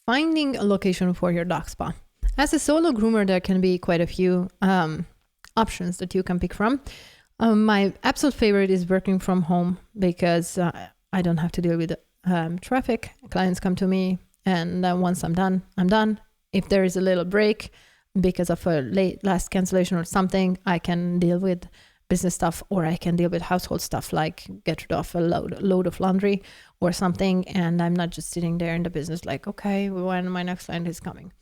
finding a location for your dog spa. As a solo groomer, there can be quite a few options that you can pick from. My absolute favorite is working from home because I don't have to deal with traffic. Clients come to me, and once I'm done, I'm done. If there is a little break because of a last cancellation or something, I can deal with business stuff, or I can deal with household stuff like get rid of a load of laundry or something, and I'm not just sitting there in the business like, okay, when my next client is coming.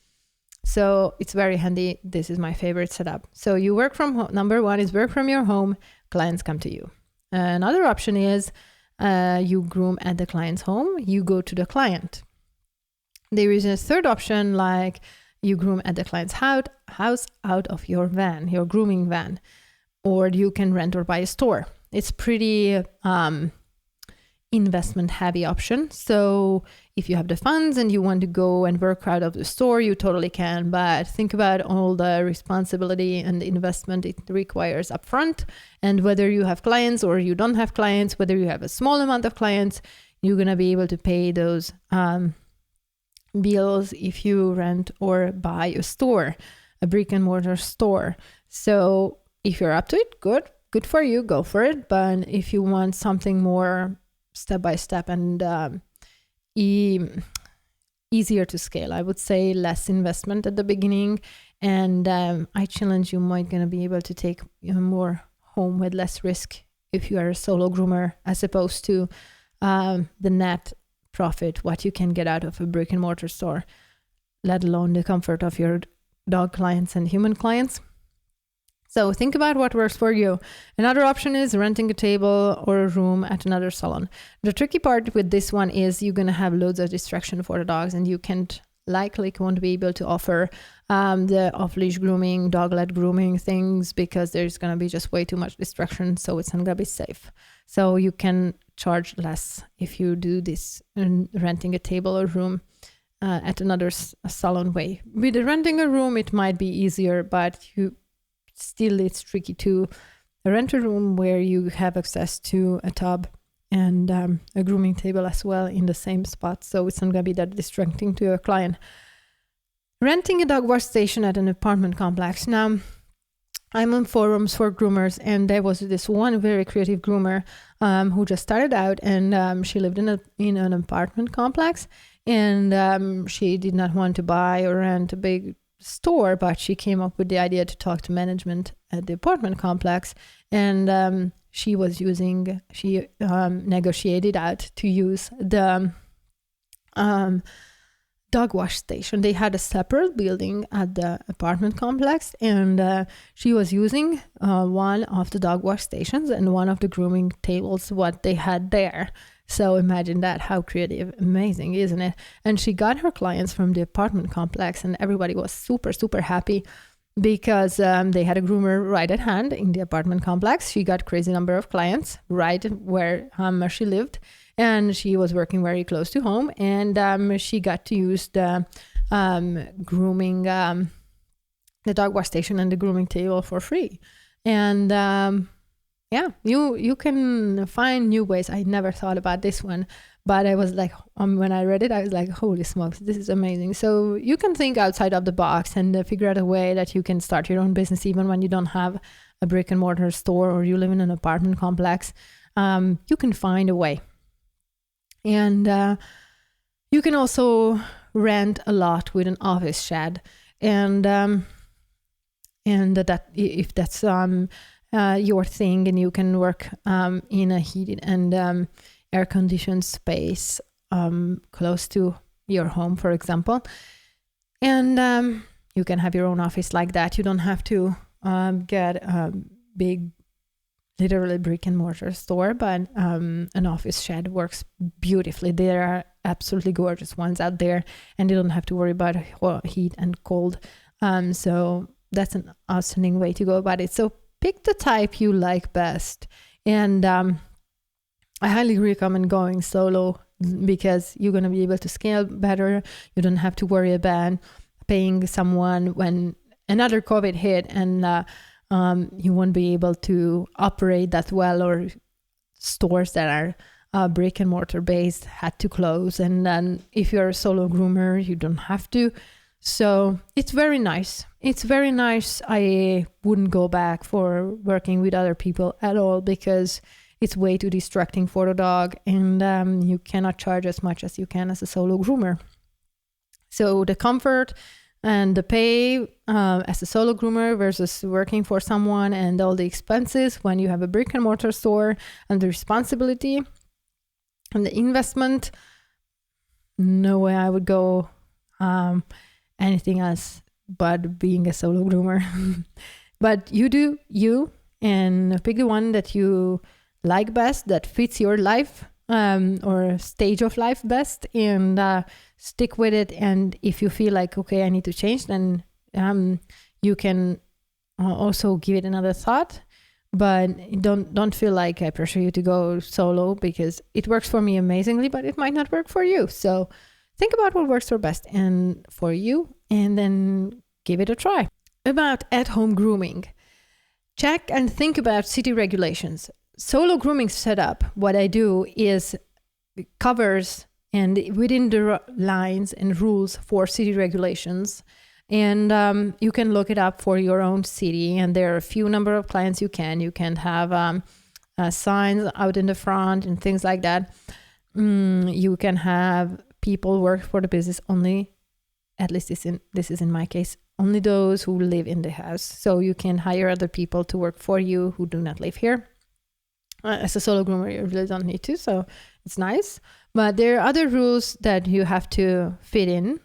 So it's very handy. This is my favorite setup. So you work from home. Number one is work from your home. Clients come to you. Another option is you groom at the client's home. You go to the client. There is a third option, like you groom at the client's house out of your van, your grooming van. Or you can rent or buy a store. It's pretty investment heavy option. So if you have the funds and you want to go and work out of the store, you totally can. But think about all the responsibility and investment it requires upfront. And whether you have clients or you don't have clients, whether you have a small amount of clients, you're going to be able to pay those bills if you rent or buy a store, a brick and mortar store. So if you're up to it, good for you, go for it. But if you want something more step by step and easier to scale, I would say less investment at the beginning. And I challenge you might gonna be able to take more home with less risk if you are a solo groomer, as opposed to the net profit, what you can get out of a brick and mortar store, let alone the comfort of your dog clients and human clients. So think about what works for you. Another option is renting a table or a room at another salon. The tricky part with this one is you're going to have loads of distraction for the dogs, and you won't be able to offer the off-leash grooming, dog-led grooming things, because there's going to be just way too much distraction, so it's not going to be safe. So you can charge less if you do this renting a table or room at another salon way. With renting a room, it might be easier, but it's tricky to rent a room where you have access to a tub and a grooming table as well in the same spot. So it's not going to be that distracting to your client. Renting a dog wash station at an apartment complex. Now, I'm on forums for groomers, and there was this one very creative groomer who just started out, and she lived in an apartment complex, and she did not want to buy or rent a big store, but she came up with the idea to talk to management at the apartment complex, and she negotiated out to use the dog wash station. They had a separate building at the apartment complex, and she was using one of the dog wash stations and one of the grooming tables what they had there. So imagine that, how creative, amazing, isn't it? And she got her clients from the apartment complex, and everybody was super, super happy because they had a groomer right at hand in the apartment complex. She got crazy number of clients right where she lived, and she was working very close to home, and she got to use the grooming, the dog wash station and the grooming table for free. And yeah, you can find new ways. I never thought about this one, but I was like, when I read it, I was like, holy smokes, this is amazing. So you can think outside of the box and figure out a way that you can start your own business even when you don't have a brick and mortar store or you live in an apartment complex. You can find a way. And you can also rent a lot with an office shed. And that if that's your thing, and you can work in a heated and air-conditioned space close to your home, for example. And you can have your own office like that. You don't have to get a big, literally brick and mortar store, but an office shed works beautifully. There are absolutely gorgeous ones out there, and you don't have to worry about heat and cold. So that's an outstanding way to go about it. So pick the type you like best. And I highly recommend going solo because you're going to be able to scale better. You don't have to worry about paying someone when another COVID hit and you won't be able to operate that well, or stores that brick and mortar based had to close. And then if you're a solo groomer, you don't have to. So it's very nice. It's very nice. I wouldn't go back for working with other people at all because it's way too distracting for the dog, and you cannot charge as much as you can as a solo groomer. So the comfort and the pay as a solo groomer versus working for someone, and all the expenses when you have a brick and mortar store, and the responsibility and the investment, no way I would go anything else but being a solo groomer. But you do you, and pick the one that you like best, that fits your life or stage of life best, and stick with it. And if you feel like, okay, I need to change, then you can also give it another thought. But don't feel like I pressure you to go solo, because it works for me amazingly, but it might not work for you. So think about what works for best and for you, and then give it a try. About at-home grooming. Check and think about city regulations. Solo grooming setup, what I do is covers and within the lines and rules for city regulations. And you can look it up for your own city. And there are a few number of clients you can have signs out in the front and things like that. You can have people work for the business only, at least this is in my case, only those who live in the house. So you can hire other people to work for you who do not live here. As a solo groomer, you really don't need to, so it's nice. But there are other rules that you have to fit in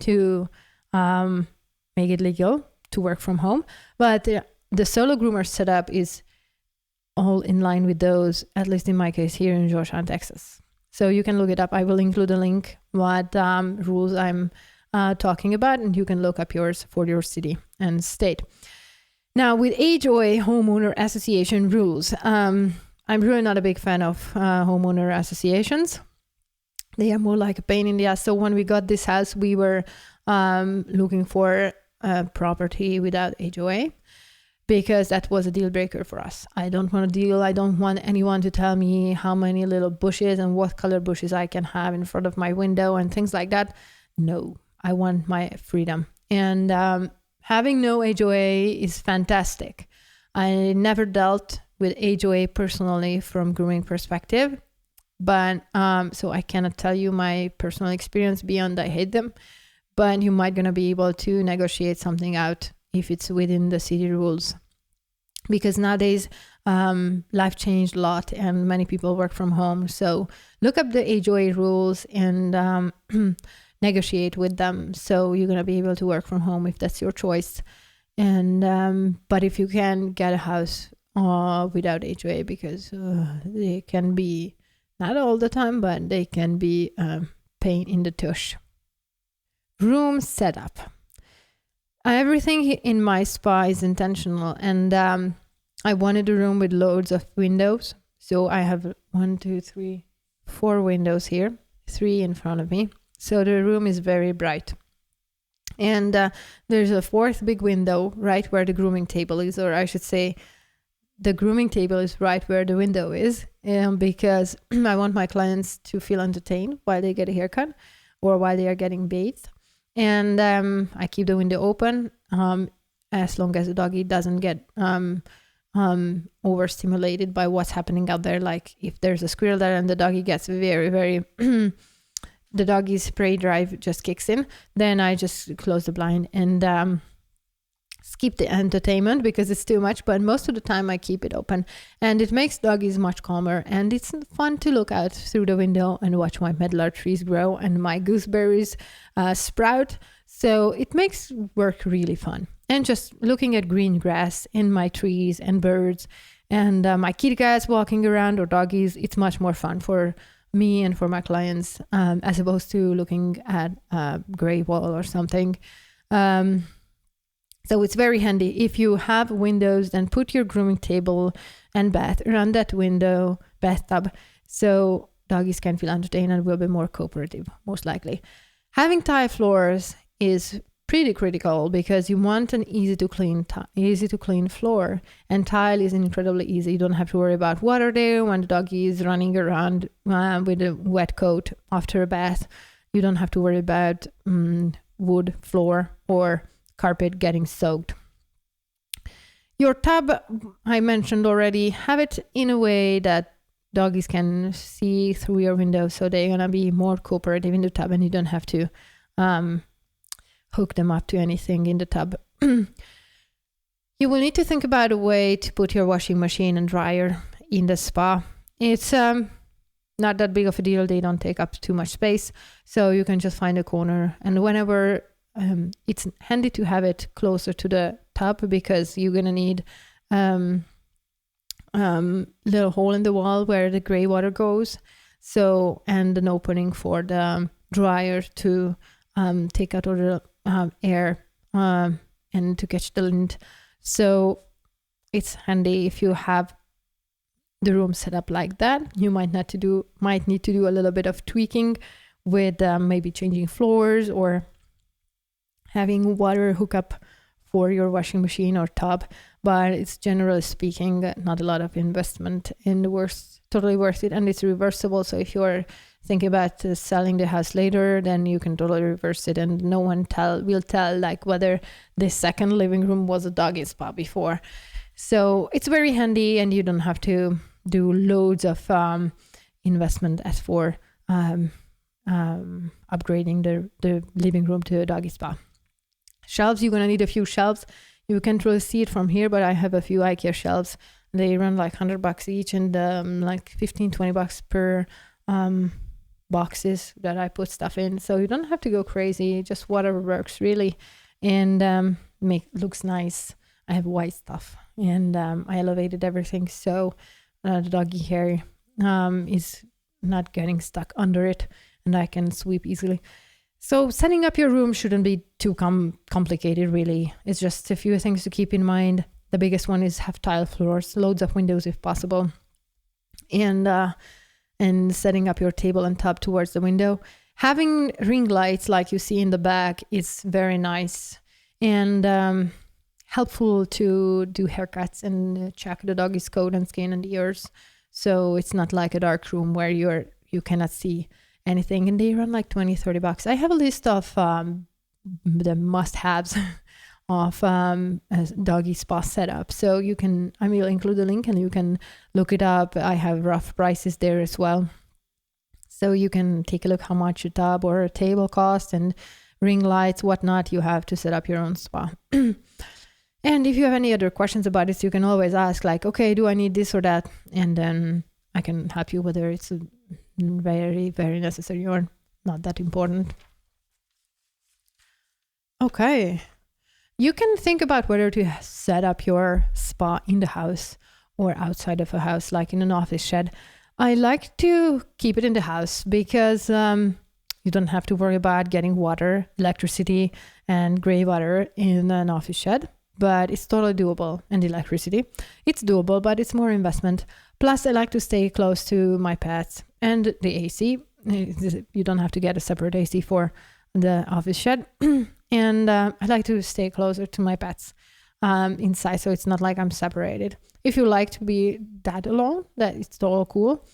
to make it legal to work from home. But the solo groomer setup is all in line with those, at least in my case here in Georgetown, Texas. So you can look it up. I will include a link what rules I'm talking about, and you can look up yours for your city and state. Now, with HOA, Homeowner Association rules, I'm really not a big fan of homeowner associations. They are more like a pain in the ass. So when we got this house, we were looking for a property without HOA, because that was a deal breaker for us. I don't want a deal. I don't want anyone to tell me how many little bushes and what color bushes I can have in front of my window and things like that. No, I want my freedom. And having no HOA is fantastic. I never dealt with HOA personally from grooming perspective, but so I cannot tell you my personal experience beyond I hate them. But you might gonna be able to negotiate something out if it's within the city rules, because nowadays life changed a lot and many people work from home. So look up the HOA rules and negotiate with them, so you're gonna be able to work from home if that's your choice. And but if you can get a house without HOA, because they can be, not all the time, but they can be pain in the tush. Room setup. Everything in my spa is intentional, and I wanted a room with loads of windows. So I have 4 windows here, 3 in front of me. So the room is very bright. And there's a 4th big window right where the grooming table is, or I should say the grooming table is right where the window is, because I want my clients to feel entertained while they get a haircut or while they are getting bathed. And I keep the window open as long as the doggy doesn't get overstimulated by what's happening out there. Like if there's a squirrel there and the doggy gets very, very, the doggy's prey drive just kicks in, then I just close the blind and skip the entertainment because it's too much. But most of the time I keep it open, and it makes doggies much calmer, and it's fun to look out through the window and watch my medlar trees grow and my gooseberries sprout. So it makes work really fun, and just looking at green grass in my trees and birds and my kitty cats walking around or doggies, it's much more fun for me and for my clients as opposed to looking at a gray wall or something. So it's very handy. If you have windows, then put your grooming table and bath around that window, bathtub, so doggies can feel entertained and will be more cooperative, most likely. Having tile floors is pretty critical because you want an easy to clean floor, and tile is incredibly easy. You don't have to worry about water there when the doggy is running around with a wet coat after a bath. You don't have to worry about wood floor or carpet getting soaked. Your tub, I mentioned already, have it in a way that doggies can see through your window, so they're gonna be more cooperative in the tub, and you don't have to hook them up to anything in the tub. You will need to think about a way to put your washing machine and dryer in the spa. It's not that big of a deal. They don't take up too much space, so you can just find a corner. And whenever it's handy to have it closer to the tub, because you're gonna need little hole in the wall where the gray water goes, so, and an opening for the dryer to take out all the air and to catch the lint. So it's handy if you have the room set up like that. You might need to do a little bit of tweaking with maybe changing floors or having water hookup for your washing machine or tub, but it's generally speaking not a lot of investment, and totally worth it, and it's reversible. So if you're thinking about selling the house later, then you can totally reverse it, and no one will tell like whether the second living room was a doggy spa before. So it's very handy, and you don't have to do loads of investment as for upgrading the living room to a doggy spa. Shelves, you're gonna need a few shelves. You can't really see it from here, but I have a few IKEA shelves. They run like $100 each, and like $15-20 per boxes that I put stuff in. So you don't have to go crazy, just whatever works really, and looks nice. I have white stuff, and I elevated everything, so the doggy hair is not getting stuck under it, and I can sweep easily. So setting up your room shouldn't be too complicated, really. It's just a few things to keep in mind. The biggest one is have tile floors, loads of windows if possible, and setting up your table and tub towards the window. Having ring lights like you see in the back is very nice and helpful to do haircuts and check the doggy's coat and skin and ears. So it's not like a dark room where you cannot see anything, and they run like $20-30. I have a list of the must-haves of a doggy spa setup, so I will include the link and you can look it up. I have rough prices there as well, so you can take a look how much a tub or a table costs, and ring lights, whatnot you have to set up your own spa. And if you have any other questions about this, you can always ask like, okay, do I need this or that, and then I can help you whether it's very, very necessary or not that important. Okay, you can think about whether to set up your spa in the house or outside of a house, like in an office shed. I like to keep it in the house because you don't have to worry about getting water, electricity, and gray water in an office shed, but it's totally doable. And electricity, it's doable, but it's more investment. Plus, I like to stay close to my pets and the AC. You don't have to get a separate AC for the office shed. And I like to stay closer to my pets inside, so it's not like I'm separated. If you like to be that alone, that it's all cool.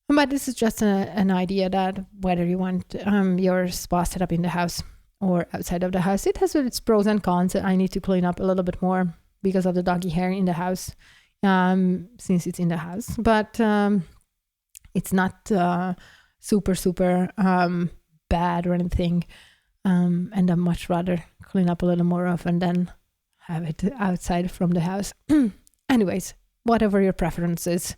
But this is just an idea that whether you want your spa set up in the house or outside of the house, it has its pros and cons. I need to clean up a little bit more because of the doggy hair in the house, since it's in the house. But it's not super bad or anything. And I'd much rather clean up a little more often than have it outside from the house. Anyways, whatever your preference is,